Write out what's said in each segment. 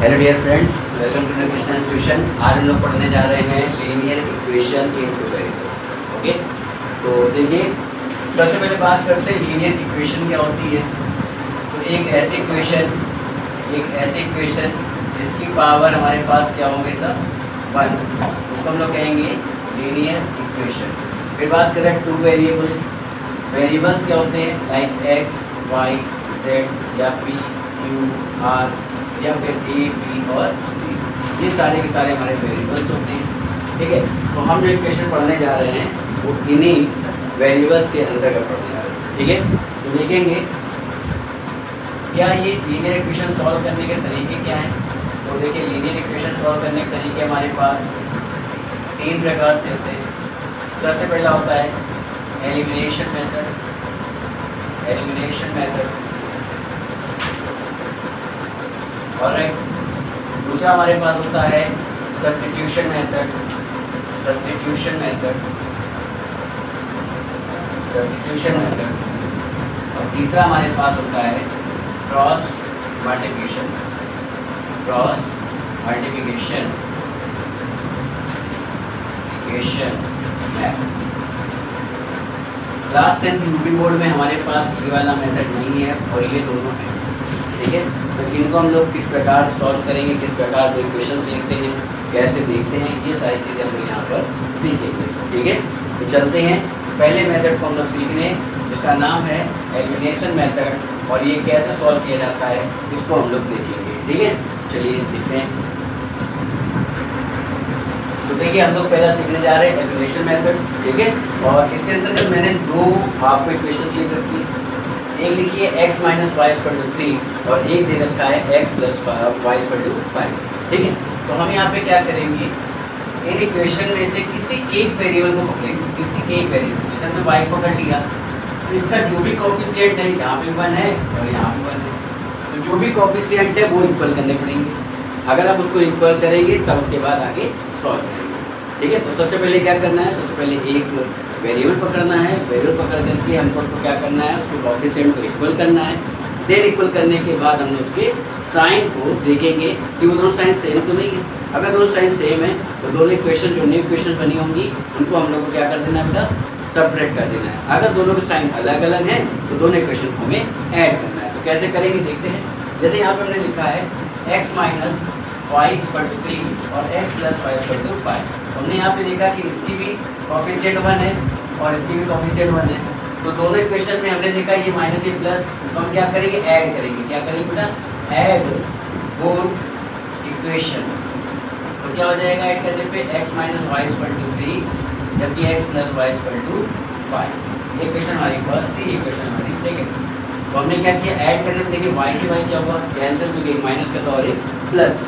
Hello dear friends, welcome to the Krishna tuition. आज हम लोग पढ़ने जा रहे हैं linear equation in two variables. Okay, तो देखिए सबसे पहले बात करते हैं लीनियर इक्वेशन क्या होती है। तो एक ऐसी इक्वेशन जिसकी पावर हमारे पास क्या होंगे सर 1, उसको हम लोग कहेंगे लीनियर इक्वेशन। फिर बात करें टू वेरिएबल्स क्या होते हैं, लाइक एक्स वाई जेड या पी क्यू आर या फिर ए बी और सी, ये सारे के सारे हमारे वेरिएबल्स होते हैं। ठीक है, तो हम जो इक्वेशन पढ़ने जा रहे हैं वो इन्हीं वेरिएबल्स के अंतर्गत पढ़ने जा रहे हैं। ठीक है, तो देखेंगे क्या ये लीनियर इक्वेशन सॉल्व करने के तरीके क्या हैं। तो देखिए लीनियर इक्वेशन सॉल्व करने के तरीके हमारे पास 3 प्रकार से होते हैं। सबसे पहला होता है एलिमिनेशन मेथड। और दूसरा हमारे पास होता है सब्स्टिट्यूशन मेथड। और तीसरा हमारे पास होता है cross multiplication method. Class 10 UP board में हमारे पास ये वाला मेथड नहीं है और ये दोनों है। ठीक है, तो इनको हम लोग किस प्रकार सॉल्व करेंगे, किस प्रकार कोई क्वेश्चंस लिखते हैं, कैसे देखते हैं, ये सारी चीज़ें हम लोग यहाँ पर सीखेंगे। ठीक है, तो चलते हैं पहले मेथड को हम लोग सीखने, जिसका नाम है एलिमिनेशन मेथड, और ये कैसे सॉल्व किया जाता है इसको हम लोग देखेंगे। ठीक है, चलिए देखते हैं। तो देखिए हम लोग पहला सीखने जा रहे हैं एलिमिनेशन मेथड। ठीक है, और इसके अंतर्गत मैंने 2 आपको इक्वेशंस लिख रखी है। एक लिखी है x minus Y equal to 3 और एक दे रखा है x plus Y equal to 5। ठीक है, तो हम यहाँ पे क्या करेंगे, इन इक्वेशन में से किसी एक वेरिएबल को पकड़ेंगे। जैसे हमने y पकड़ लिया तो इसका जो भी कोफिशिएंट है, यहाँ पे 1 है और यहाँ पे 1 है, तो जो भी कोफिशिएंट है वो इक्वल करने पड़ेंगे। अगर आप उसको इक्वल करेंगे तब उसके बाद आगे सॉल्व करेंगे। ठीक है, तो सबसे पहले क्या करना है, सबसे पहले एक वेरिएबल पकड़ना है। वेरिएबल पकड़ करके हमको उसको क्या करना है, उसको कोफिशिएंट को इक्वल करना है। देन इक्वल करने के बाद हम उसके साइन को देखेंगे कि वो दोनों साइन सेम तो नहीं है। अगर दोनों साइन सेम है तो दोनों इक्वेशन जो न्यू इक्वेशन बनी होंगी उनको हम लोग को क्या कर देना है बेटा, सेपरेट कर देना है। अगर दोनों के साइन अलग अलग हैं तो दोनों इक्वेशन को हमें ऐड करना है। तो कैसे करेंगे देखते हैं। जैसे यहाँ पर हमने लिखा है x minus Y equal to 3 और x plus Y equal to 5। हमने यहाँ पे देखा कि इसकी भी कोफिशिएंट 1 है और इसकी भी कोफिशिएंट 1 है, तो दोनों इक्वेशन में हमने देखा ये माइनस ये प्लस, तो हम क्या करेंगे, ऐड करेंगे। क्या करेंगे बेटा, ऐड बोथ इक्वेशन। तो क्या हो जाएगा ऐड करने पे, x minus Y equal to 3 जबकि x plus Y equal to 5। ये इक्वेशन हमारी फर्स्ट थी, इक्वेशन हमारी सेकेंड। तो हमने क्या किया, ऐड करने में देखिए y से y क्या होगा, कैंसिल, क्योंकि एक माइनस का था और एक प्लस का।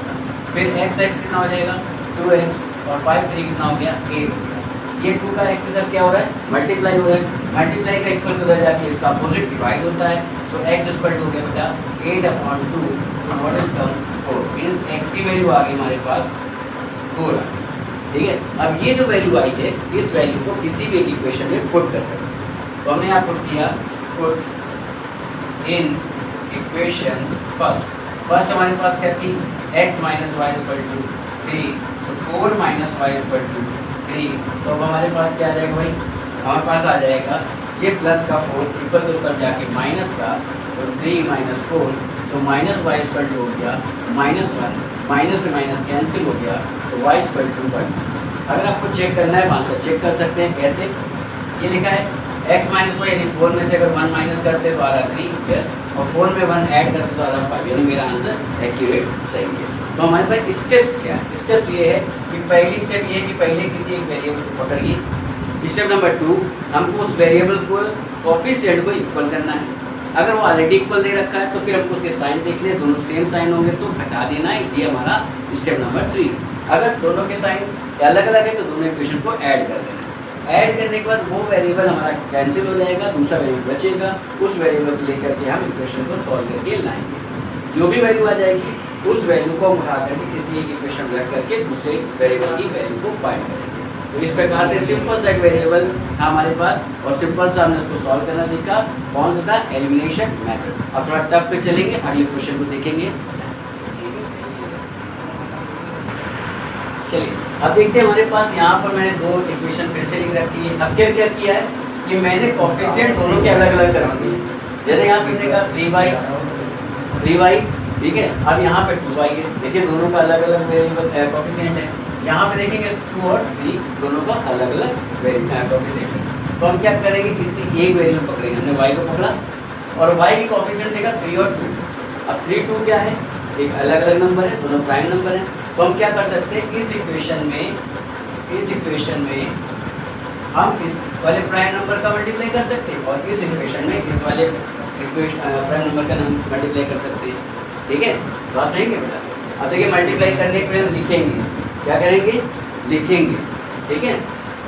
फिर x कितना हो जाएगा 2x और 5 3 कितना हो गया 8 हो गया। ये 2 का x से सब क्या हो रहा है, मल्टीप्लाई हो रहा है। मल्टीप्लाई का इक्वल उधर जाके इसका अपोजिट डिवाइड होता है। सो x इक्वल टू हो गया बेटा 8/2। So what will come 4, means x की वैल्यू आ गई हमारे पास 4 आ गई। ठीक है, अब ये जो वैल्यू आई है इस वैल्यू को किसी भी एक इक्वेशन में पुट कर सकते हैं। तो हमने यहाँ पुट किया, पुट इन इक्वेशन फर्स्ट हमारे पास क्या थी, x minus Y equal to 3, तो 4 माइनस वाई इक्वल टू 3। तो अब हमारे पास क्या आ जाएगा भाई, हमारे पास आ जाएगा ये प्लस का 4 इक्वल टू पर जाके माइनस का, तो 3 minus 4, so minus Y equal to हो गया -1, माइनस से माइनस कैंसिल हो गया, तो y इक्वल टू 1। अगर आपको चेक करना है आंसर चेक कर सकते हैं। कैसे, ये लिखा है x माइनस वाई, यानी 4 में से अगर 1 माइनस करते तो आ रहा 3 यस, और 4 में 1 ऐड करते तो आ रहा 5, यानी मेरा आंसर एक्यूरेट सही है। तो हमारे पास स्टेप्स क्या है, स्टेप्स ये है कि पहली स्टेप ये है कि पहले किसी एक वेरिएबल को पकड़िए। स्टेप नंबर 2, हमको उस वेरिएबल को कोफिशिएंट को इक्वल करना है। अगर वो ऑलरेडी इक्वल दे रखा है तो फिर हमको उसके साइन देखने, दोनों सेम साइन होंगे तो घटा देना है। ये हमारा स्टेप नंबर 3। अगर दोनों के साइन अलग अलग है तो दोनों इक्वेशन को ऐड कर देना है। ऐड करने के बाद वो वेरिएबल हमारा कैंसिल हो जाएगा, दूसरा वेरिएबल बचेगा, उस वेरिएबल को लेकर के हम इक्वेशन को सॉल्व करके लाएंगे। जो भी वैल्यू आ जाएगी उस वैल्यू को उठा करके किसी एक इक्वेशन में रख करके दूसरे वेरिएबल की वैल्यू को फाइंड करेंगे। तो इस प्रकार से सिंपल सा एक वेरिएबल था हमारे पास और सिंपल सा हमने उसको सॉल्व करना सीखा। कौन सा था, एलिमिनेशन मेथड। अब थोड़ा टफ पे चलेंगे, अगले क्वेश्चन को देखेंगे। चलिए अब देखते हैं हमारे पास यहाँ पर मैंने दो इक्वेशन फिर से लिख रखी है। अब क्या क्या किया है कि मैंने कोफिशिएंट दोनों के अलग अलग कर दिए। जैसे यहाँ पे कहा 3y, ठीक है। अब यहाँ पे 2y है, देखिए दोनों का अलग अलग वेरिएबल कोफिशिएंट है। यहाँ पे देखेंगे 2 और 3 दोनों का अलग अलग कोफिशिएंट है। तो हम क्या करेंगे, किसी एक वेरिएबल पकड़ेंगे। हमने y को पकड़ा और y की कोफिशिएंट देखा 3 और 2। अब 3 2 क्या है, एक अलग अलग नंबर है, दोनों प्राइम नंबर है। तो हम क्या कर सकते हैं, इस इक्वेशन में हम इस वाले प्राइम नंबर का मल्टीप्लाई कर सकते हैं और इस इक्वेशन में इस वाले प्राइम नंबर का मल्टीप्लाई कर सकते हैं। ठीक है, बात सही है बेटा। अब देखिए मल्टीप्लाई करने के लिए हम लिखेंगे, क्या करेंगे, लिखेंगे। ठीक है,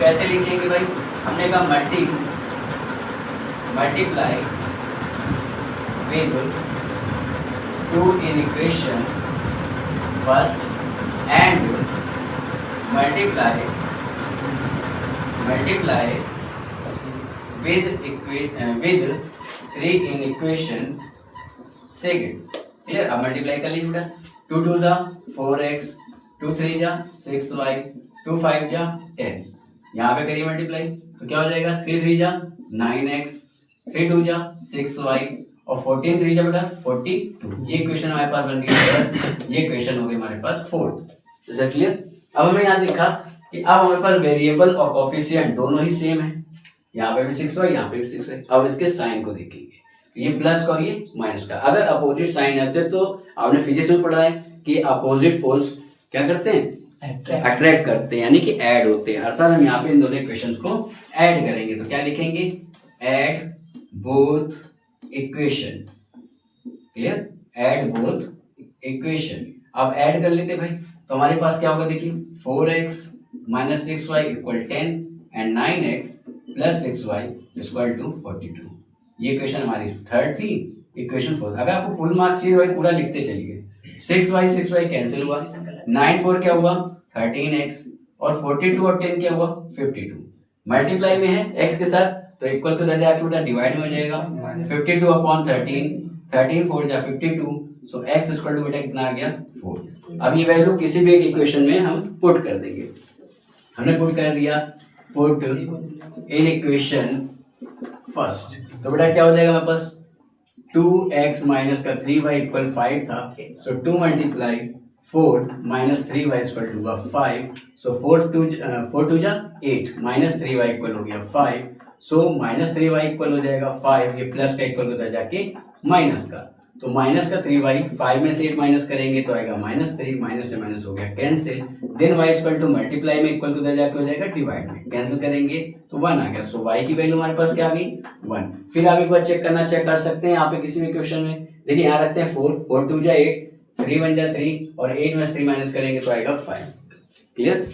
कैसे लिखेंगे भाई, हमने कहा multiply with 2 in equation first and multiply with 3 in equation second। Clear. अब मल्टीप्लाई कर लीजिएगा, 2 2 जा 4x, 2 3 जा 6y, 2 5 जा 10। यहाँ पे करिए मल्टीप्लाई तो क्या हो जाएगा, 3 3 जा 9x, 3 2 जा 6y और 14 3 जा बेटा 42। ये इक्वेशन हमारे पास बन गई। ये इक्वेशन हो गई हमारे पास 4। क्लियर। अब हमें यहाँ देखा कि अब हमारे पास वेरिएबल और कोफिशिएंट दोनों ही सेम है। यहाँ पे भी 6y, यहाँ पे भी 6y। अब इसके साइन को देखेंगे, ये प्लस का और ये माइनस का। अगर अपोजिट साइन आते तो आपने फिजिक्स में पढ़ा है कि अपोजिट पोल्स क्या करते हैं, अट्रैक्ट करते हैं, यानी कि ऐड होते हैं। अर्थात हम यहाँ पे इन दोनों इक्वेशंस को ऐड करेंगे तो क्या लिखेंगे, add both equation. Clear, add both equation. अब ऐड कर लेते भाई, तो हमारे पास क्या होगा, देखिए 4x minus 6y equal 10 and 9x plus 6y equal to 42। ये इक्वेशन हमारी थर्ड थी। इक्वेशन फोर्थ, अगर आपको फुल मार्क्स चाहिए भाई पूरा लिखते चलिए। 6y कैंसिल हुआ, 9 4 क्या हुआ 13x और 42 और 10 क्या हुआ 52। मल्टीप्लाई में है x के साथ तो इक्वल टू जाके बेटा डिवाइड में हो जाएगा 52 अपॉन 13, 13 4 जा 52। सो x इक्वल टू बेटा कितना आ गया 4। अब ये वैल्यू किसी भी एक इक्वेशन में हम पुट कर देंगे। हमने पुट कर दिया, पुट इन इक्वेशन फर्स्ट, तो बेटा क्या हो जाएगा हमारे पास 2x माइनस का 3y इक्वल 5 था। So 2 multiply 4 minus 3y equal to 5। So 4 2 जा 8 माइनस 3y इक्वल हो गया 5। सो माइनस 3y इक्वल हो जाएगा 5। ये प्लस का इक्वल होता है जाके माइनस का, तो माइनस का 3y 5 में से 8 माइनस करेंगे तो आएगा -3, माइनस से माइनस हो गया cancel. Then y equal to multiply में इक्वल टू जाके हो जाएगा डिवाइड में, कैंसिल करेंगे तो 1 आ गया। सो y की वैल्यू हमारे पास क्या आ गई 1। फिर आप एक बार चेक कर सकते हैं यहाँ पे किसी भी क्वेश्चन में। देखिए यहाँ रखते हैं 4 2 जा 8, 3 1 जा 3 और 8 में से 3 माइनस करेंगे तो आएगा 5। क्लियर।